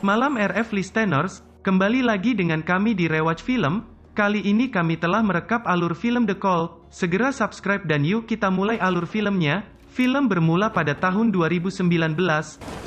Malam RF Listeners, kembali lagi dengan kami di Rewatch Film. Kali ini kami telah merekap alur film The Call. Segera subscribe dan yuk kita mulai alur filmnya. Film bermula pada tahun 2019.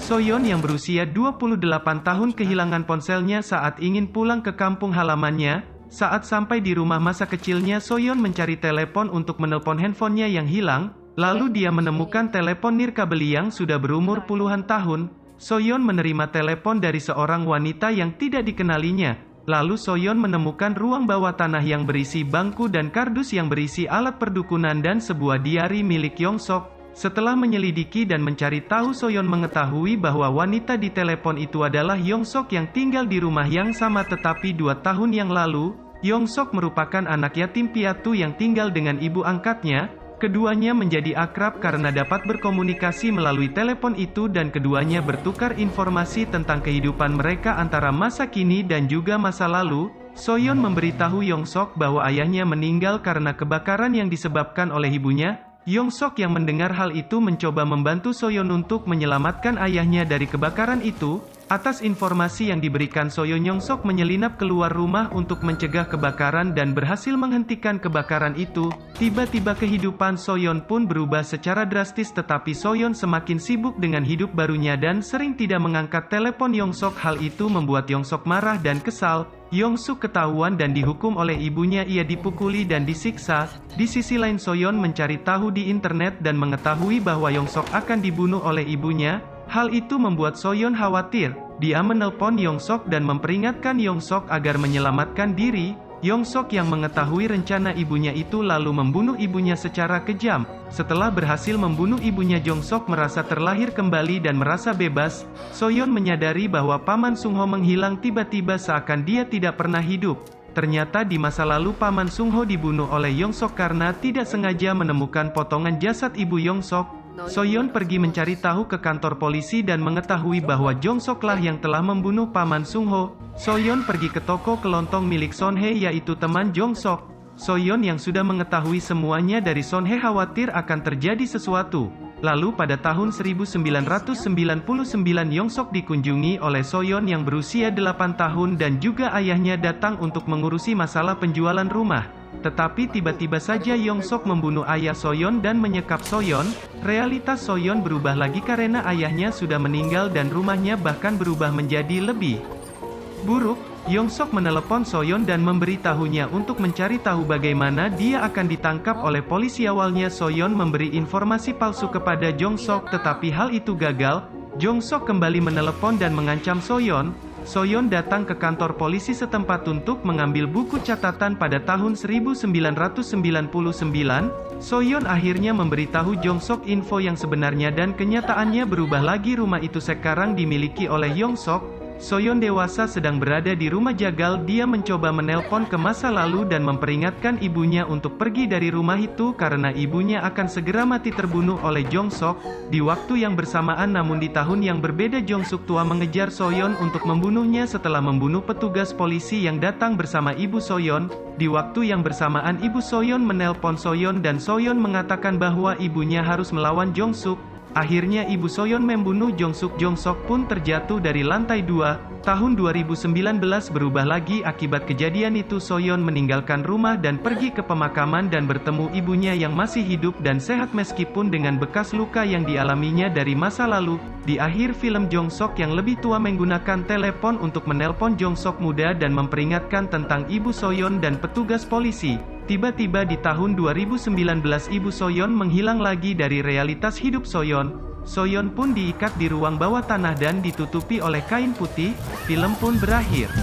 Soyeon yang berusia 28 tahun kehilangan ponselnya saat ingin pulang ke kampung halamannya. Saat sampai di rumah masa kecilnya, Soyeon mencari telepon untuk menelpon handphonenya yang hilang. Lalu dia menemukan telepon nirkabel yang sudah berumur puluhan tahun. Soyeon menerima telepon dari seorang wanita yang tidak dikenalinya. Lalu Soyeon menemukan ruang bawah tanah yang berisi bangku dan kardus yang berisi alat perdukunan dan sebuah diari milik Yongsok. Setelah menyelidiki dan mencari tahu, Soyeon mengetahui bahwa wanita di telepon itu adalah Yongsok yang tinggal di rumah yang sama, tetapi 2 tahun yang lalu, Yongsok merupakan anak yatim piatu yang tinggal dengan ibu angkatnya. Keduanya menjadi akrab karena dapat berkomunikasi melalui telepon itu dan keduanya bertukar informasi tentang kehidupan mereka antara masa kini dan juga masa lalu. Soyeon memberitahu Yongsok bahwa ayahnya meninggal karena kebakaran yang disebabkan oleh ibunya. Yongsok yang mendengar hal itu mencoba membantu Soyeon untuk menyelamatkan ayahnya dari kebakaran itu. Atas informasi yang diberikan Soyeon, Yongsok menyelinap keluar rumah untuk mencegah kebakaran dan berhasil menghentikan kebakaran itu. Tiba-tiba kehidupan Soyeon pun berubah secara drastis, tetapi Soyeon semakin sibuk dengan hidup barunya dan sering tidak mengangkat telepon Yongsok. Hal itu membuat Yongsok marah dan kesal. Yongsuk ketahuan dan dihukum oleh ibunya, ia dipukuli dan disiksa. Di sisi lain, Soyeon mencari tahu di internet dan mengetahui bahwa Yongsok akan dibunuh oleh ibunya. Hal itu membuat Soyeon khawatir. Dia menelpon Yongsok dan memperingatkan Yongsok agar menyelamatkan diri. Yongsok yang mengetahui rencana ibunya itu lalu membunuh ibunya secara kejam. Setelah berhasil membunuh ibunya, Yongsok merasa terlahir kembali dan merasa bebas. Soyeon menyadari bahwa Paman Sungho menghilang tiba-tiba seakan dia tidak pernah hidup. Ternyata di masa lalu Paman Sungho dibunuh oleh Yongsok karena tidak sengaja menemukan potongan jasad ibu Yongsok. Soyeon pergi mencari tahu ke kantor polisi dan mengetahui bahwa Yongsoklah yang telah membunuh Paman Sungho. Soyeon pergi ke toko kelontong milik Sonhae, yaitu teman Yongsok. Soyeon yang sudah mengetahui semuanya dari Sonhae khawatir akan terjadi sesuatu. Lalu pada tahun 1999 Yongsok dikunjungi oleh Soyeon yang berusia 8 tahun dan juga ayahnya datang untuk mengurusi masalah penjualan rumah. Tetapi tiba-tiba saja Yongsok membunuh ayah Soyeon dan menyekap Soyeon. Realitas Soyeon berubah lagi karena ayahnya sudah meninggal dan rumahnya bahkan berubah menjadi lebih buruk. Yongsok menelepon Soyeon dan memberitahunya untuk mencari tahu bagaimana dia akan ditangkap oleh polisi. Awalnya Soyeon memberi informasi palsu kepada Yongsok, tetapi hal itu gagal. Yongsok kembali menelepon dan mengancam Soyeon. Soyeon datang ke kantor polisi setempat untuk mengambil buku catatan pada tahun 1999. Soyeon akhirnya memberitahu Yongsok info yang sebenarnya dan kenyataannya berubah lagi. Rumah itu sekarang dimiliki oleh Yongsok. Soyeon dewasa sedang berada di rumah jagal. Dia mencoba menelpon ke masa lalu dan memperingatkan ibunya untuk pergi dari rumah itu karena ibunya akan segera mati terbunuh oleh Yongsok. Di waktu yang bersamaan namun di tahun yang berbeda, Yongsuk tua mengejar Soyeon untuk membunuhnya setelah membunuh petugas polisi yang datang bersama ibu Soyeon. Di waktu yang bersamaan ibu Soyeon menelpon Soyeon dan Soyeon mengatakan bahwa ibunya harus melawan Yongsuk. Akhirnya ibu Soyeon membunuh Yongsuk. Yongsok pun terjatuh dari lantai 2. Tahun 2019 berubah lagi. Akibat kejadian itu Soyeon meninggalkan rumah dan pergi ke pemakaman dan bertemu ibunya yang masih hidup dan sehat meskipun dengan bekas luka yang dialaminya dari masa lalu. Di akhir film, Yongsok yang lebih tua menggunakan telepon untuk menelpon Yongsok muda dan memperingatkan tentang ibu Soyeon dan petugas polisi. Tiba-tiba di tahun 2019 ibu Soyeon menghilang lagi dari realitas hidup Soyeon. Soyeon pun diikat di ruang bawah tanah dan ditutupi oleh kain putih. Film pun berakhir.